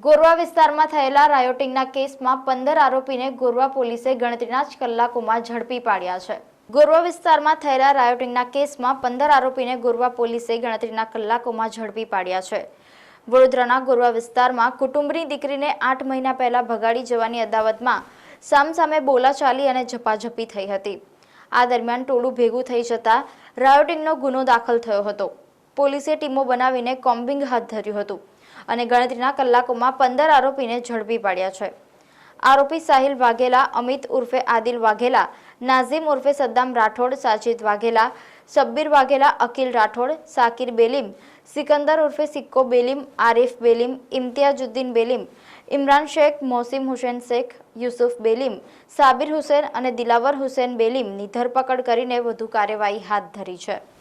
ગોરવા વિસ્તારમાં થયેલા રાયોટિંગના કેસમાં 15 આરોપીને ગોરવા પોલીસે ગણતરીના જ કલાકોમાં ઝડપી પાડ્યા છે। ગોરવા વિસ્તારમાં થયેલા રાયોટિંગના કેસમાં 15 આરોપીને ગોરવા પોલીસે ગણતરીના કલાકોમાં ઝડપી પાડ્યા છે। વડોદરાના ગોરવા વિસ્તારમાં કુટુંબની દીકરીને 8 મહિના પહેલા ભગાડી જવાની અદાવતમાં સામસામે બોલાચાલી અને ઝપાઝપી થઈ હતી। આ દરમિયાન ટોળું ભેગું થઈ જતા રાયોટિંગનો ગુનો દાખલ થયો હતો। પોલીસે ટીમો બનાવીને કોમ્બિંગ હાથ ધર્યું હતું અને ગણતરીના કલાકોમાં 15 આરોપીને ઝડપી પાડ્યા છે। આરોપી સાહિલ વાઘેલા, અમિત ઉર્ફે આદિલ વાઘેલા, નાઝીમ ઉર્ફે સદ્દામ રાઠોડ, સાજિદ વાઘેલા, શબ્બીર વાઘેલા, અકિલ રાઠોડ, સાકિર બેલીમ, સિકંદર ઉર્ફે સિક્કો બેલીમ, આરિફ બેલીમ, ઇમ્તિયાજુદ્દીન બેલીમ, ઇમરાન શેખ, મોસીમ હુસેન શેખ, યુસુફ બેલીમ, સાબિર હુસેન અને દિલાવર હુસેન બેલીમની ધરપકડ કરીને વધુ કાર્યવાહી હાથ ધરી છે।